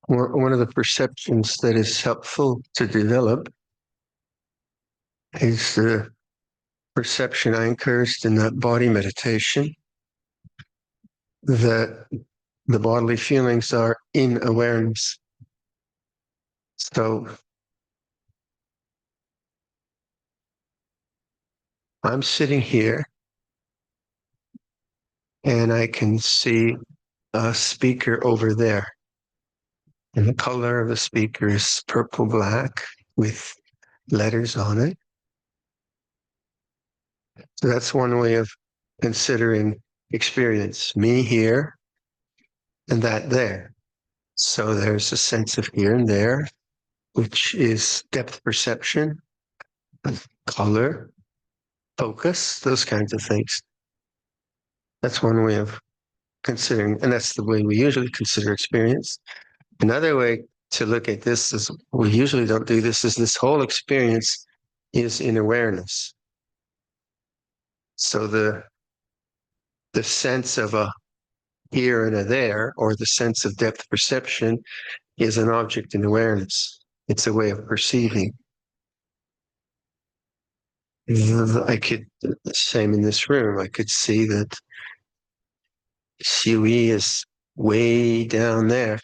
One of the perceptions that is helpful to develop is the perception I encouraged in that body meditation, that the bodily feelings are in awareness. So I'm sitting here and I can see a speaker over there. And the color of the speaker is purple black with letters on it. So that's one way of considering experience, me here and that there. So there's a sense of here and there, which is depth perception, color, focus, those kinds of things. That's one way of considering, and that's the way we usually consider experience. Another way to look at this is, we usually don't do this, is this whole experience is in awareness. So the sense of a here and a there, or the sense of depth perception, is an object in awareness. It's a way of perceiving. I could, same in this room, I could see that Xiui is way down there.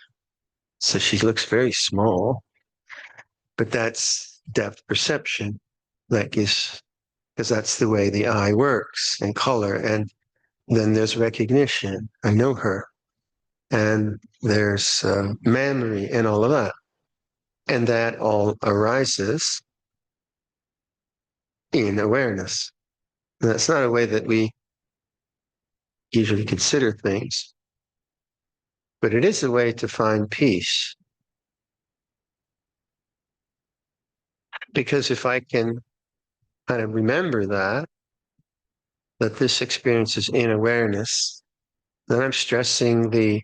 So she looks very small, but that's depth perception. That is, because that's the way the eye works, and color. And then there's recognition. I know her. And there's memory and all of that. And that all arises in awareness. And that's not a way that we usually consider things, but it is a way to find peace. Because if I can kind of remember that this experience is in awareness, then I'm stressing the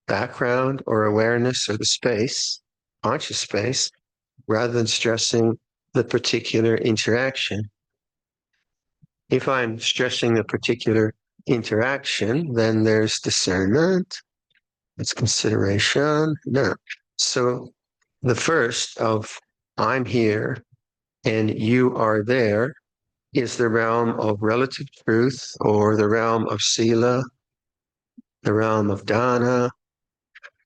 background or awareness or the space, conscious space, rather than stressing the particular interaction. If I'm stressing the particular interaction, then there's discernment, it's consideration. No. So the first of I'm here and you are there is the realm of relative truth, or the realm of sila, the realm of dana,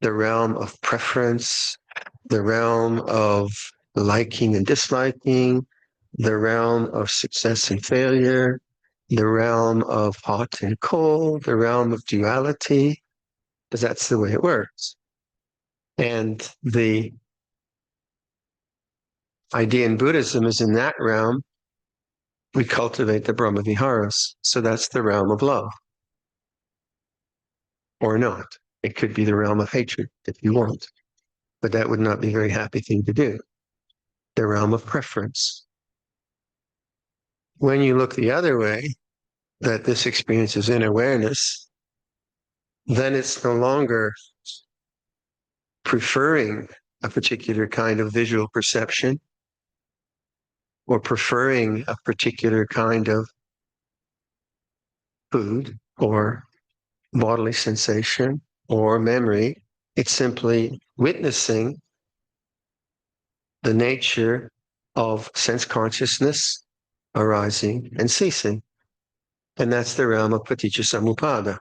the realm of preference, the realm of liking and disliking, the realm of success and failure, the realm of hot and cold, the realm of duality, because that's the way it works. And the idea in Buddhism is, in that realm, we cultivate the Brahmaviharas. So that's the realm of love. Or not. It could be the realm of hatred if you want, but that would not be a very happy thing to do. The realm of preference. When you look the other way, that this experience is in awareness, then it's no longer preferring a particular kind of visual perception or preferring a particular kind of food or bodily sensation or memory. It's simply witnessing the nature of sense consciousness arising and ceasing. And that's the realm of paticca-samuppada,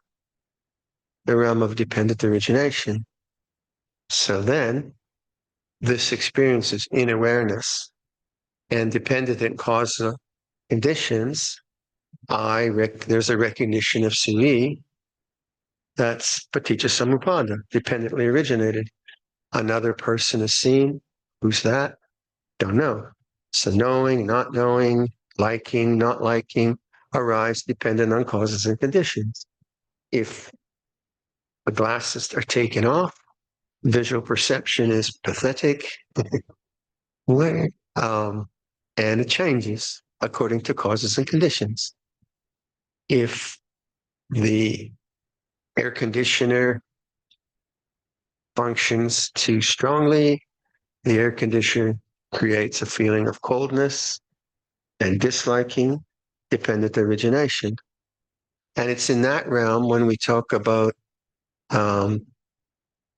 the realm of dependent origination. So then, this experience is in awareness, and dependent in causal conditions, there's a recognition of sui, that's paticca-samuppada, dependently originated. Another person is seen. Who's that? Don't know. So knowing, not knowing, liking, not liking, arise dependent on causes and conditions. If the glasses are taken off, visual perception is pathetic, and it changes according to causes and conditions. If the air conditioner functions too strongly, the air conditioner creates a feeling of coldness and disliking, dependent origination. And it's in that realm when we talk about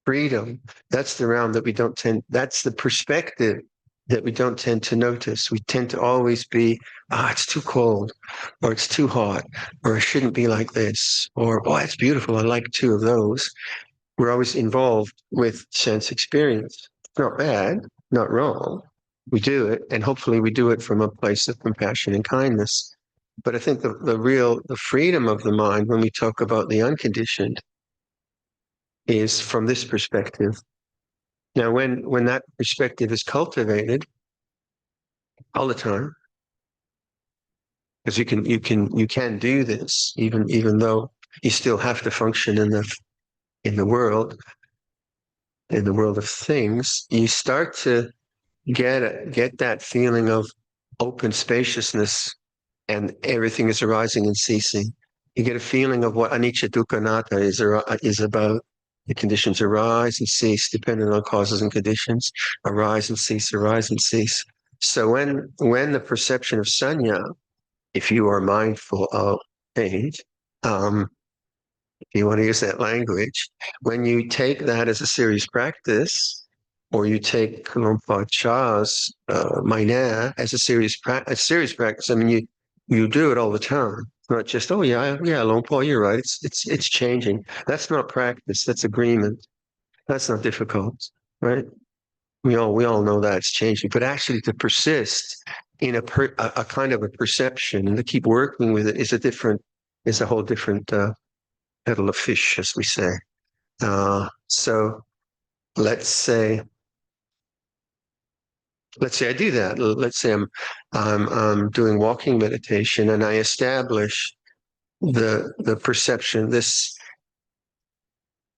freedom. That's the realm that we don't tend, that's the perspective that we don't tend to notice. We tend to always be, it's too cold, or it's too hot, or it shouldn't be like this, or, oh, it's beautiful. I like two of those. We're always involved with sense experience. It's not bad, not wrong. We do it, and hopefully we do it from a place of compassion and kindness. But I think the freedom of the mind, when we talk about the unconditioned, is from this perspective. Now, when that perspective is cultivated all the time, because you can do this even though you still have to function in the world of things, you start to get that feeling of open spaciousness, and everything is arising and ceasing. You get a feeling of what anicca dukkha anatta is about. The conditions arise and cease depending on causes and conditions. Arise and cease, arise and cease. So when the perception of sanya, if you are mindful of change, if you want to use that language, when you take that as a serious practice, or you take Luangpor Cha's Mainar as a serious practice, I mean, you do it all the time. It's not just, oh yeah, Luangpor, you're right. It's changing. That's not practice. That's agreement. That's not difficult, right? We all know that it's changing, but actually to persist in a kind of a perception and to keep working with it is a whole different kettle of fish, as we say. So let's say I do that. Let's say I'm doing walking meditation, and I establish the perception. This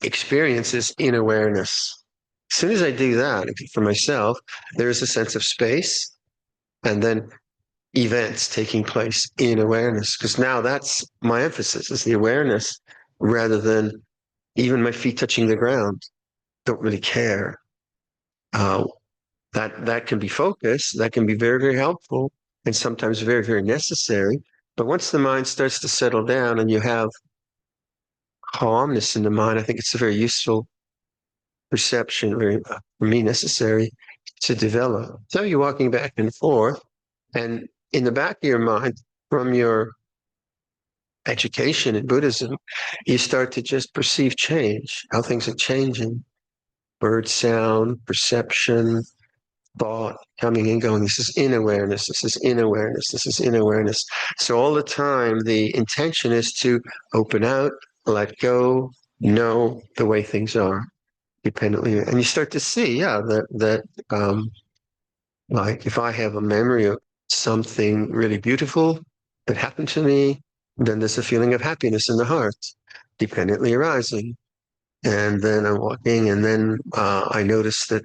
experience is in awareness. As soon as I do that for myself, there is a sense of space, and then events taking place in awareness. Because now that's my emphasis, is the awareness, rather than even my feet touching the ground. Don't really care. That can be focused. That can be very, very helpful, and sometimes very, very necessary. But once the mind starts to settle down and you have calmness in the mind, I think it's a very useful perception, very for me necessary to develop. So you're walking back and forth, and in the back of your mind, from your education in Buddhism, you start to just perceive change, how things are changing, bird sound, perception, thought coming and going. This is in awareness. This is in awareness. This is in awareness. So all the time, the intention is to open out, let go, know the way things are, dependently. And you start to see, like if I have a memory of something really beautiful that happened to me, then there's a feeling of happiness in the heart, dependently arising. And then I'm walking, and then I notice that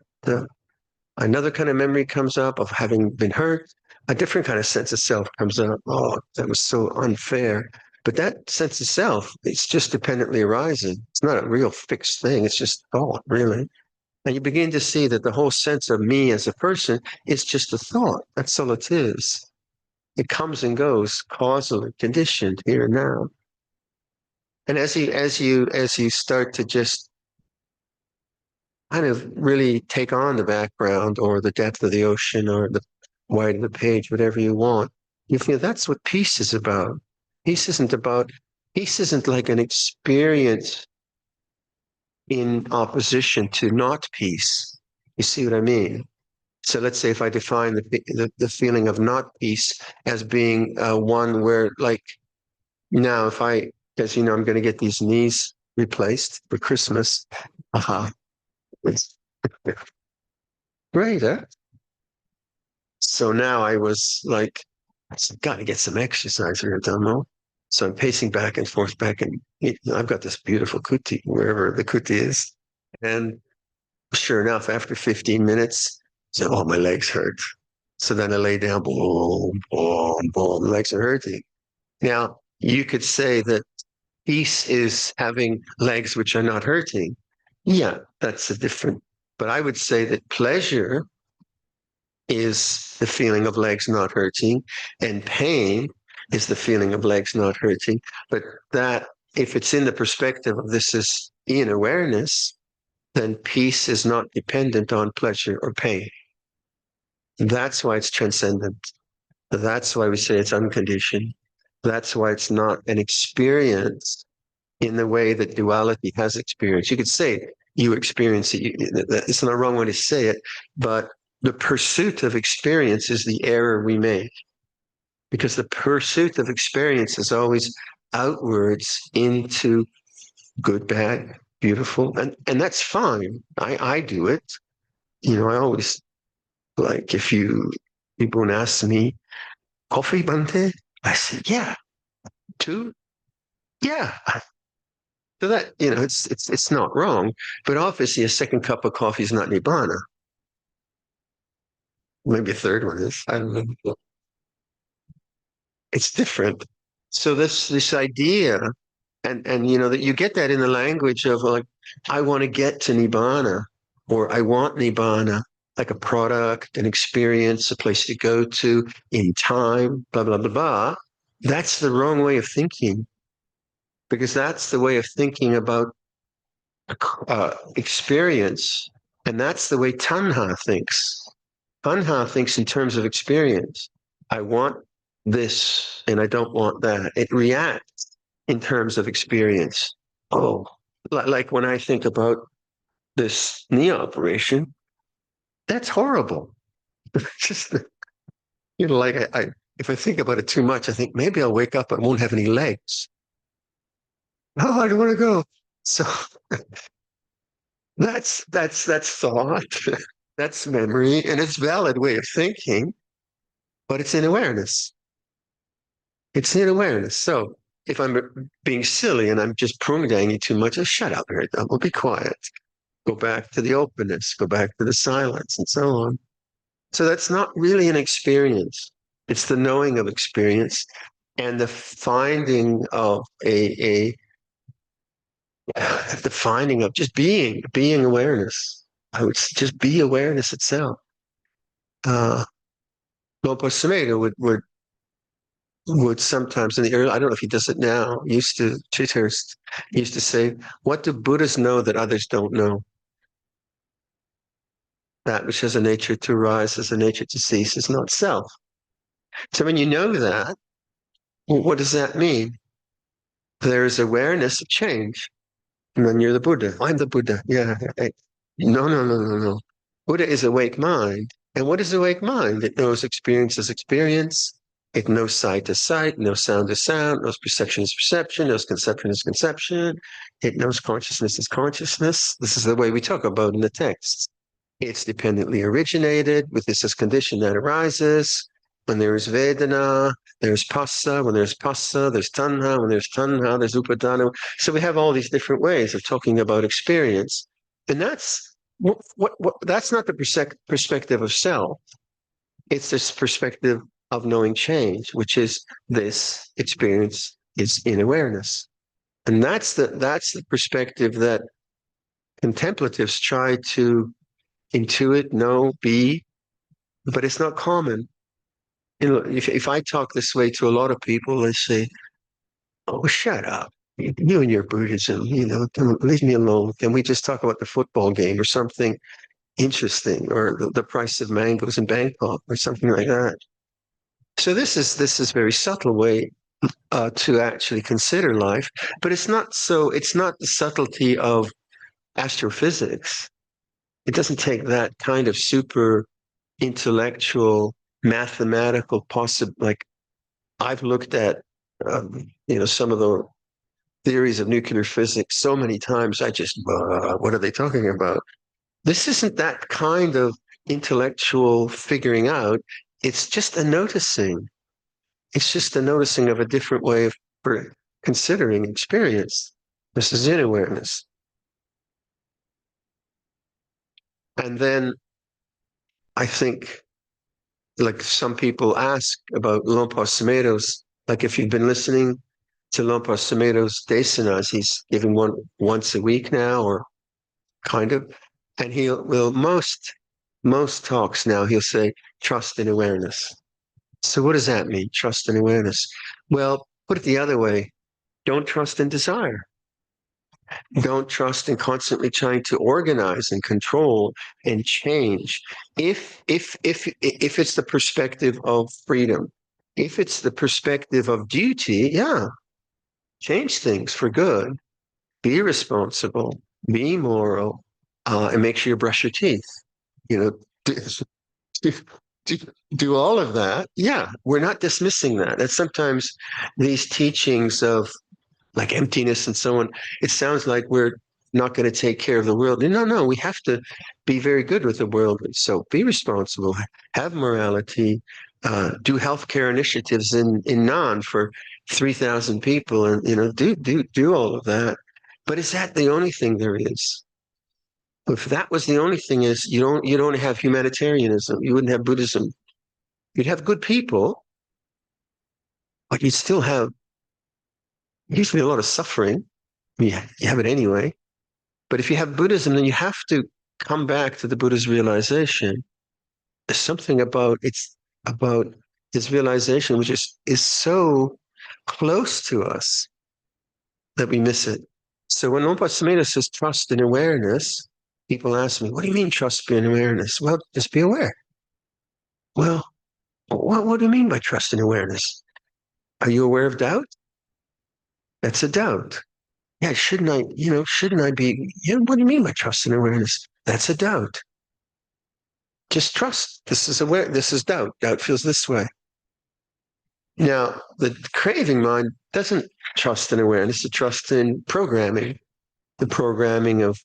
another kind of memory comes up of having been hurt. A different kind of sense of self comes up. Oh, that was so unfair. But that sense of self, it's just dependently arising. It's not a real fixed thing. It's just thought, really. And you begin to see that the whole sense of me as a person is just a thought. That's all it is. It comes and goes, causally, conditioned here and now. And as you start to just kind of really take on the background or the depth of the ocean or the wide of the page, whatever you want, you feel that's what peace is about. Peace isn't like an experience in opposition to not peace. You see what I mean? So let's say if I define the feeling of not peace as being one where, like, now if I, because I'm going to get these knees replaced for Christmas. It's great, huh? So now I was like, I got to get some exercise here, Dhammo. So I'm pacing back and forth, and I've got this beautiful kuti, wherever the kuti is. And sure enough, after 15 minutes, so, oh, my legs hurt. So then I lay down, boom, boom, boom, legs are hurting. Now, you could say that peace is having legs which are not hurting. Yeah, that's a different, but I would say that pleasure is the feeling of legs not hurting, and pain is the feeling of legs not hurting. But that, if it's in the perspective of this is in awareness, then peace is not dependent on pleasure or pain. That's why it's transcendent. That's why we say it's unconditioned. That's why it's not an experience in the way that duality has experience. You could say you experience it. It's not a wrong way to say it, but the pursuit of experience is the error we make, because the pursuit of experience is always outwards into good, bad, beautiful, and that's fine. I do it. I always, like, if people ask me, coffee Bante? I said, yeah. Two? Yeah. So that, it's not wrong, but obviously a second cup of coffee is not nibbana. Maybe a third one is. I don't know. It's different. So this idea, and that you get that in the language of, like, I want to get to nibbana, or I want nibbana, like a product, an experience, a place to go to in time, blah blah blah blah. That's the wrong way of thinking, because that's the way of thinking about experience, and that's the way tanha thinks. Tanha thinks in terms of experience. I want this and I don't want that. It reacts in terms of experience. Oh, like when I think about this knee operation, that's horrible. Just, like if I think about it too much, I think maybe I'll wake up and won't have any legs. Oh, I don't want to go. So that's thought. That's memory, and it's a valid way of thinking, but it's in awareness. It's in awareness. So if I'm being silly and I'm just prunedanging too much, just shut up, Viradhammo, be quiet. Go back to the openness, go back to the silence, and so on. So that's not really an experience. It's the knowing of experience and the finding of the finding of just being awareness. I would just be awareness itself. Luangpor Viradhammo would sometimes in the early, I don't know if he does it now, used to, Chithurst used to say, what do Buddhas know that others don't know? That which has a nature to rise, has a nature to cease, is not self. So when you know that, well, what does that mean? There is awareness of change. And then you're the Buddha. I'm the Buddha. Yeah. No, no, no, no, no. Buddha is awake mind. And what is awake mind? It knows experience as experience. It knows sight as sight, knows sound as sound, knows perception as perception, knows conception as conception. It knows consciousness as consciousness. This is the way we talk about in the texts. It's dependently originated with this as condition that arises. When there is Vedana, there's Passa. When there's Passa, there's Tanha. When there's Tanha, there's Upadana. So we have all these different ways of talking about experience. And that's that's not the perspective of self. It's this perspective of knowing change, which is this experience is in awareness. And that's the perspective that contemplatives try to intuit, know, be, but it's not common. If I talk this way to a lot of people, they say, "Oh, shut up! You and your Buddhism, leave me alone. Can we just talk about the football game or something interesting, or the price of mangoes in Bangkok, or something like that?" So this is a very subtle way to actually consider life, but it's not so. It's not the subtlety of astrophysics. It doesn't take that kind of super intellectual, mathematical like I've looked at some of the theories of nuclear physics so many times. I just what are they talking about? This isn't that kind of intellectual figuring out. It's just a noticing. It's just a noticing of a different way of considering experience. This is in awareness. And then I think, like, some people ask about Luangpor Viradhammo's, like, if you've been listening to Luangpor Viradhammo's desanas, he's giving one once a week now, or kind of, and most talks now, he'll say, trust in awareness. So what does that mean, trust in awareness? Well, put it the other way, don't trust in desire. Don't trust in constantly trying to organize and control and change. If it's the perspective of freedom, if it's the perspective of duty, yeah, change things for good. Be responsible, be moral, and make sure you brush your teeth. You know, do, do, do all of that. Yeah, we're not dismissing that. And sometimes these teachings of like emptiness and so on, it sounds like we're not going to take care of the world. No, no, we have to be very good with the world. So be responsible, have morality, do healthcare initiatives in non for 3,000 people, and do all of that. But is that the only thing there is? If that was the only thing, is you don't have humanitarianism, you wouldn't have Buddhism. You'd have good people, but you'd still have usually a lot of suffering. Yeah, you have it anyway. But if you have Buddhism, then you have to come back to the Buddha's realization. There's something about his realization which is so close to us that we miss it. So when Luangpor says trust and awareness, people ask me, what do you mean trust and awareness? Well, just be aware. Well, what do you mean by trust and awareness? Are you aware of doubt? That's a doubt. Yeah, shouldn't I be, what do you mean by trust and awareness? That's a doubt. Just trust. This is aware. This is doubt. Doubt feels this way. Now, the craving mind doesn't trust in awareness, it trusts in programming. The programming of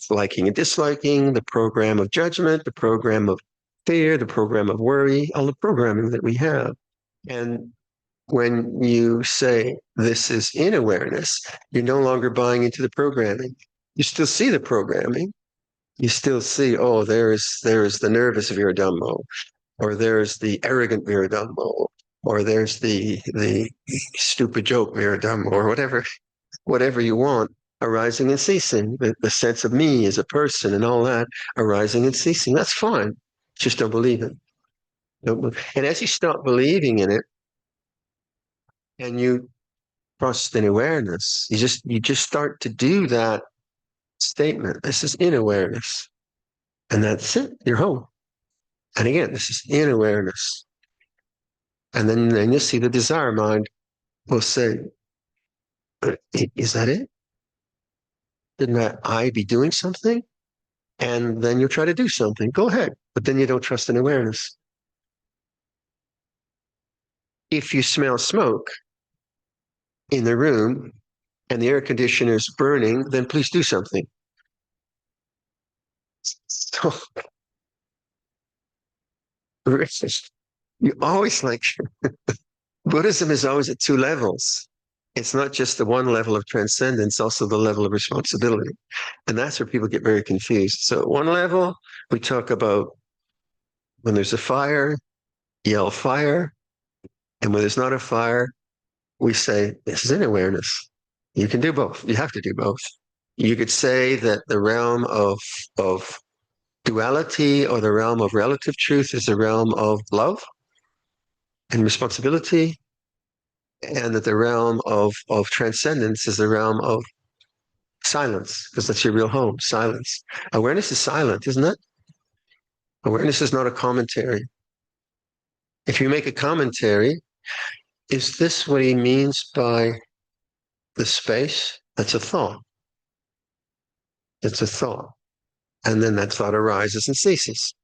liking and disliking, the program of judgment, the program of fear, the program of worry, all the programming that we have. And when you say this is in awareness, you're no longer buying into the programming. You still see the programming. You still see, oh, there's the nervous Viradhammo, or there's the arrogant Viradhammo, or there's the stupid joke Viradhammo, or whatever you want, arising and ceasing. The sense of me as a person and all that arising and ceasing. That's fine. Just don't believe it. And as you start believing in it, and you trust in awareness, you just start to do that statement. This is in awareness, and that's it. You're home. And again, this is in awareness. And then you see the desire mind will say, is that it? Didn't I be doing something? And then you'll try to do something. Go ahead. But then you don't trust in awareness. If you smell smoke in the room and the air conditioner is burning, then please do something. So you always Buddhism is always at two levels. It's not just the one level of transcendence, also the level of responsibility. And that's where people get very confused. So at one level, we talk about when there's a fire, yell fire. And when there's not a fire, we say, this is in awareness. You can do both. You have to do both. You could say that the realm of duality or the realm of relative truth is the realm of love and responsibility, and that the realm of transcendence is the realm of silence, because that's your real home, silence. Awareness is silent, isn't it? Awareness is not a commentary. If you make a commentary, is this what he means by the space? That's a thought. It's a thought. And then that thought arises and ceases.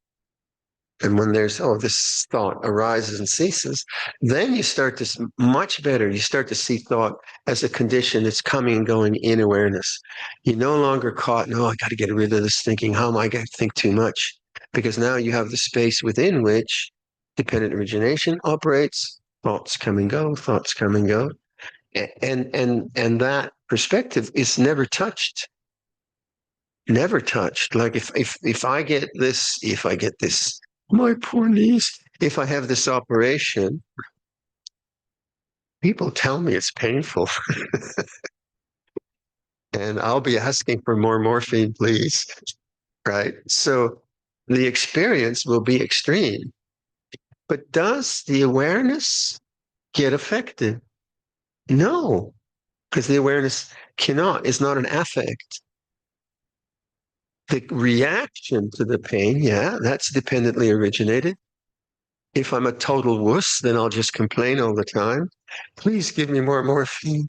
And when there's, this thought arises and ceases, then you start to, much better, you start to see thought as a condition that's coming and going in awareness. You're no longer caught, no, I got to get rid of this thinking. How am I going to think too much? Because now you have the space within which dependent origination operates, thoughts come and go, thoughts come and go. And that perspective is never touched. Never touched. Like if I get this, my poor knees, if I have this operation, people tell me it's painful. And I'll be asking for more morphine, please. Right? So the experience will be extreme. But does the awareness get affected? No, because the awareness is not an affect. The reaction to the pain, yeah, that's dependently originated. If I'm a total wuss, then I'll just complain all the time. Please give me more morphine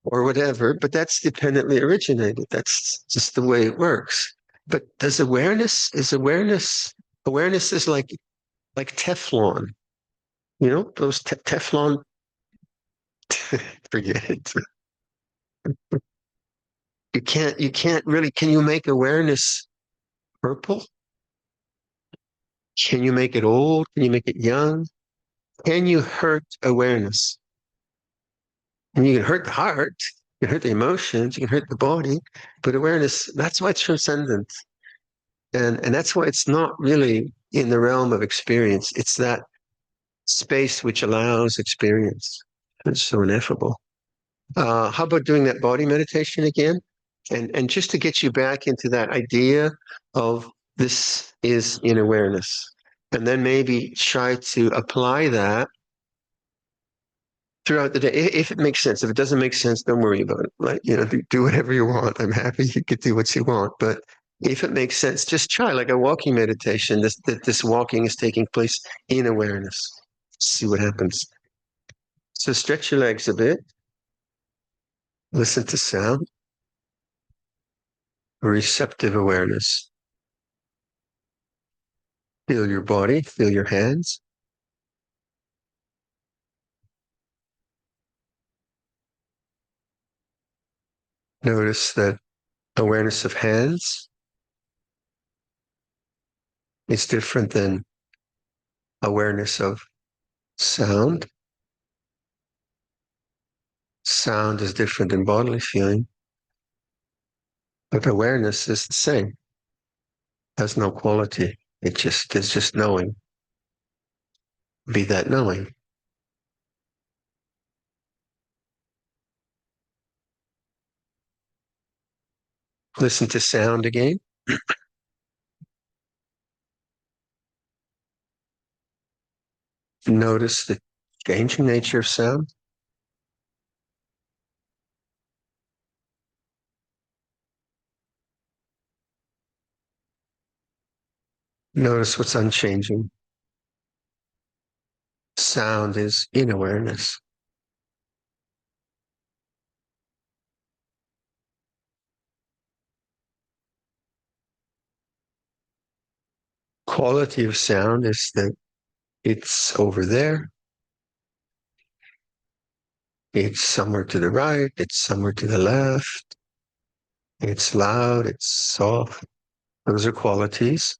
or whatever, but that's dependently originated. That's just the way it works. But awareness is like Teflon, those Teflon, forget it. You can't really, can you make awareness purple? Can you make it old? Can you make it young? Can you hurt awareness? And you can hurt the heart, you can hurt the emotions, you can hurt the body, but awareness, that's why it's transcendent. And that's why it's not really in the realm of experience. It's that space which allows experience. It's so ineffable. How about doing that body meditation again? And just to get you back into that idea of this is in awareness. And then maybe try to apply that throughout the day, if it makes sense. If it doesn't make sense, don't worry about it. Like, do whatever you want. I'm happy you could do what you want. But if it makes sense, just try like a walking meditation. This walking is taking place in awareness. See what happens. So stretch your legs a bit. Listen to sound. Receptive awareness. Feel your body. Feel your hands. Notice that awareness of hands is different than awareness of sound. Sound is different than bodily feeling. But awareness is the same. Has no quality. It is just knowing. Be that knowing. Listen to sound again. Notice the changing nature of sound. Notice what's unchanging. Sound is in awareness. Quality of sound is that it's over there. It's somewhere to the right. It's somewhere to the left. It's loud. It's soft. Those are qualities.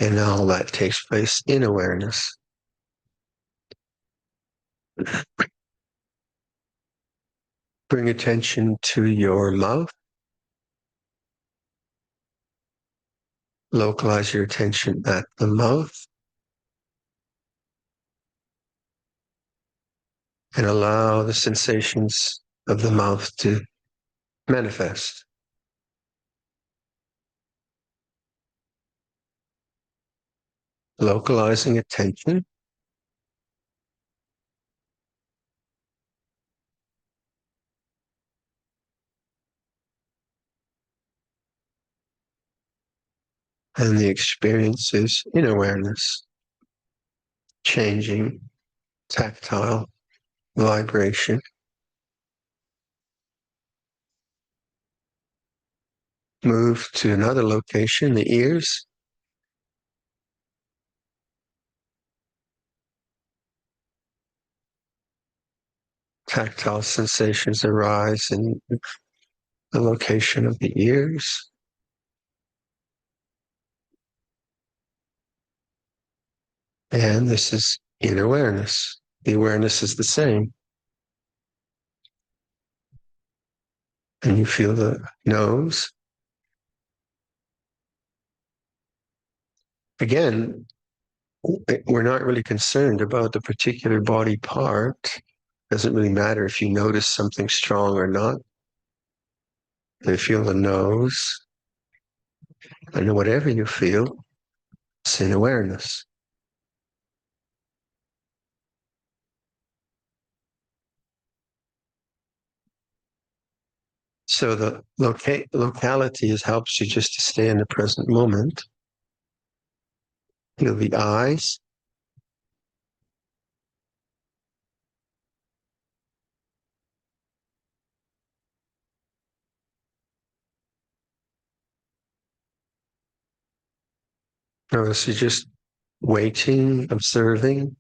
And all that takes place in awareness. Bring attention to your mouth. Localize your attention at the mouth. And allow the sensations of the mouth to manifest. Localizing attention. And the experiences in awareness. Changing, tactile, vibration. Move to another location, the ears. Tactile sensations arise in the location of the ears. And this is in awareness. The awareness is the same. And you feel the nose. Again, we're not really concerned about the particular body part. Doesn't really matter if you notice something strong or not. They feel the nose. And whatever you feel, it's in awareness. So the locality helps you just to stay in the present moment. Feel the eyes. Notice you're just waiting, observing.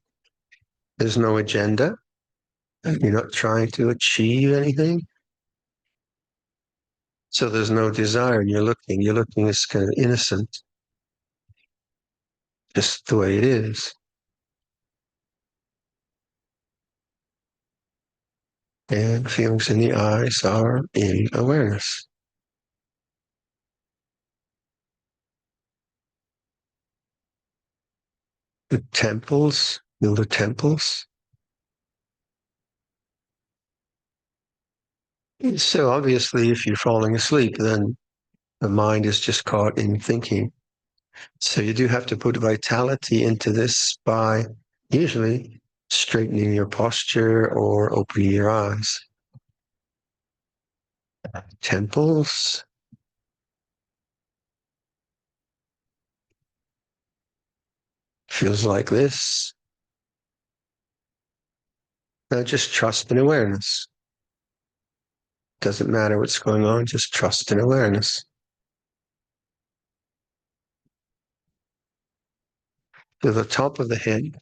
There's no agenda. You're not trying to achieve anything. So there's no desire. You're looking as kind of innocent, just the way it is. And feelings in the eyes are in awareness. The temples, feel the temples. So obviously, if you're falling asleep, then the mind is just caught in thinking. So you do have to put vitality into this by usually straightening your posture or opening your eyes. Temples. Feels like this. Now just trust and awareness. Doesn't matter what's going on, just trust and awareness. To the top of the head.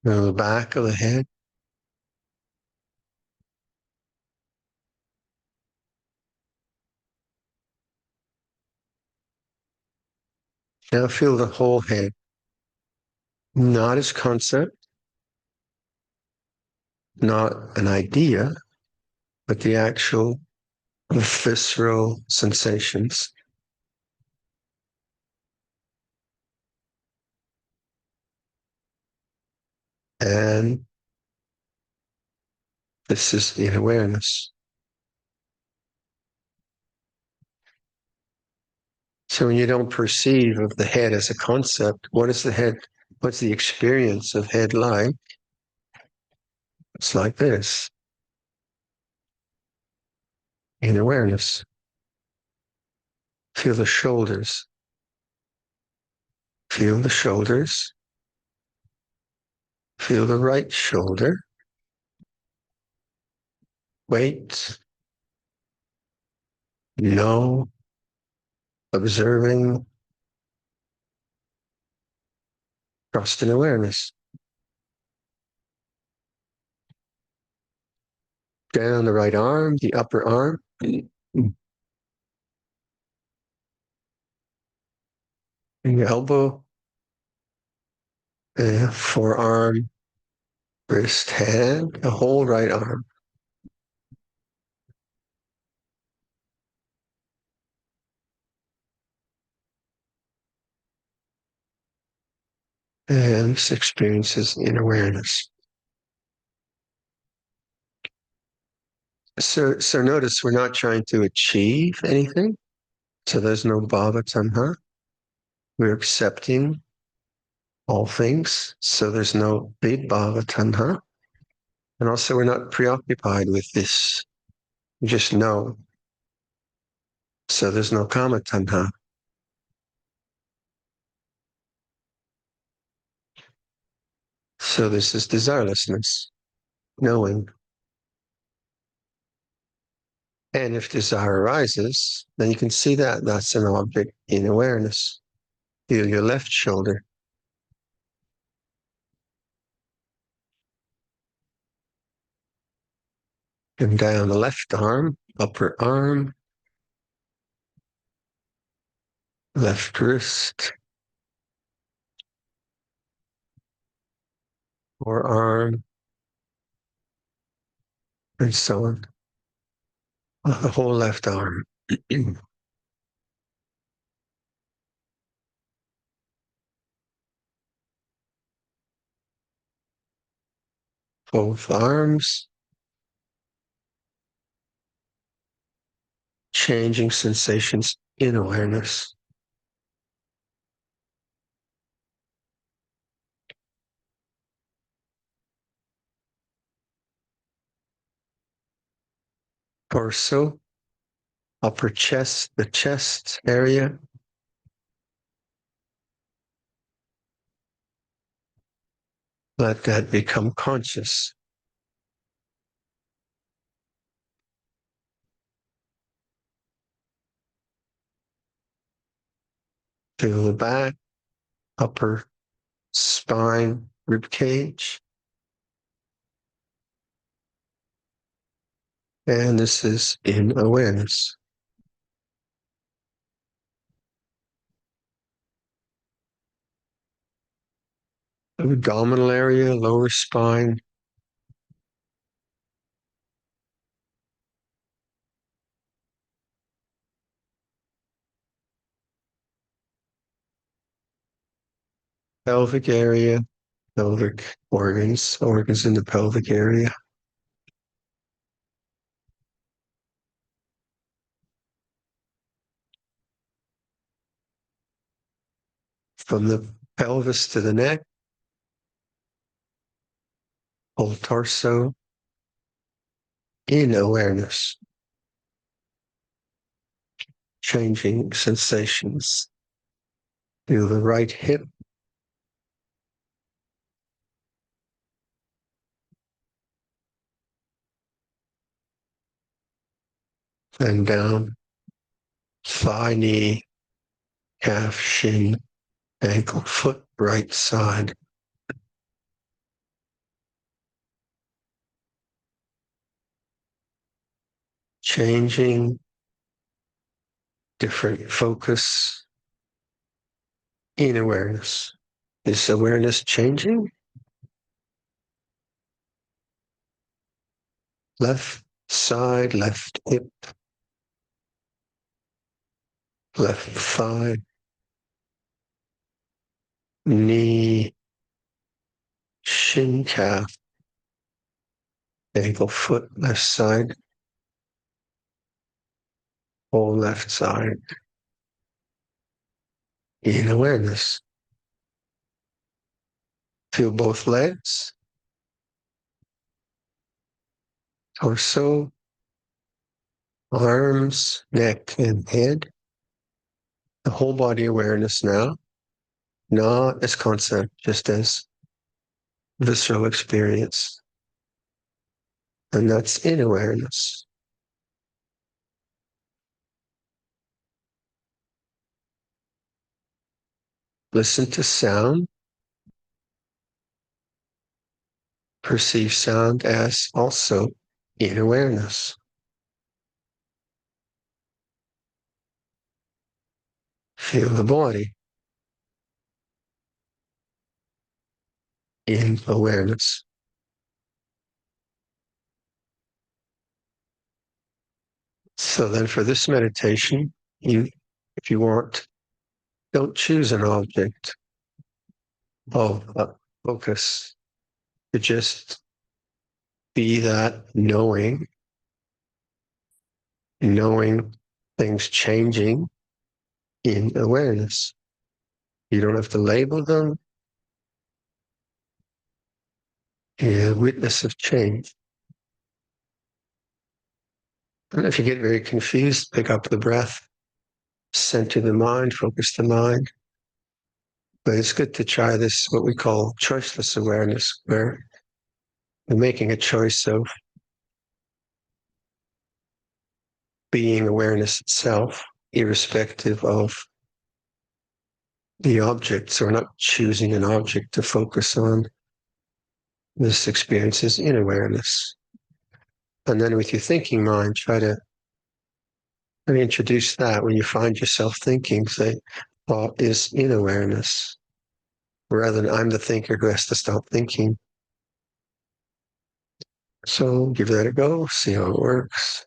Now the back of the head. Now feel the whole head. Not as concept, not an idea, but the actual visceral sensations. And this is the awareness. So when you don't perceive of the head as a concept, what is the head? What's the experience of head like? It's like this, in awareness. Feel the shoulders. Feel the shoulders. Feel the right shoulder. Wait. No. Observing. Trust and awareness. Down the right arm, the upper arm. The elbow. Forearm. Wrist, hand. The whole right arm. And this experiences in awareness. So notice we're not trying to achieve anything. So there's no bhava tanha. We're accepting all things. So there's no bhava tanha. And also we're not preoccupied with this. We just know. So there's no kama tanha. So this is desirelessness, knowing. And if desire arises, then you can see that that's an object in awareness. Feel your left shoulder. And down the left arm, upper arm, left wrist, forearm, and so on. The whole left arm. both arms, changing sensations in awareness. Torso, upper chest, the chest area. Let that become conscious. Feel the back, upper spine, rib cage. And this is in awareness. Abdominal area, lower spine. Pelvic area, pelvic organs in the pelvic area. From the pelvis to the neck, whole torso in awareness. Changing sensations. Feel the right hip. And down, thigh, knee, calf, shin, ankle, foot, right side. Changing, different focus in awareness. Is awareness changing? Left side, left hip, left thigh, knee, shin, calf, ankle, foot, left side, whole left side in awareness. Feel both legs, torso, arms, neck, and head. The whole body awareness now, not as concept, just as visceral experience. And that's in awareness. Listen to sound. Perceive sound as also in awareness. Feel the body in awareness. So then for this meditation, if you want, don't choose an object of focus. To just be that knowing things changing in awareness. You don't have to label them. You're a witness of change. And if you get very confused, pick up the breath, center the mind, focus the mind. But it's good to try this, what we call choiceless awareness, where you're making a choice of being awareness itself, irrespective of the object. So we're not choosing an object to focus on. This experience is in awareness. And then with your thinking mind, try to introduce that when you find yourself thinking, say, thought is in awareness, rather than I'm the thinker who has to stop thinking. So give that a go, see how it works.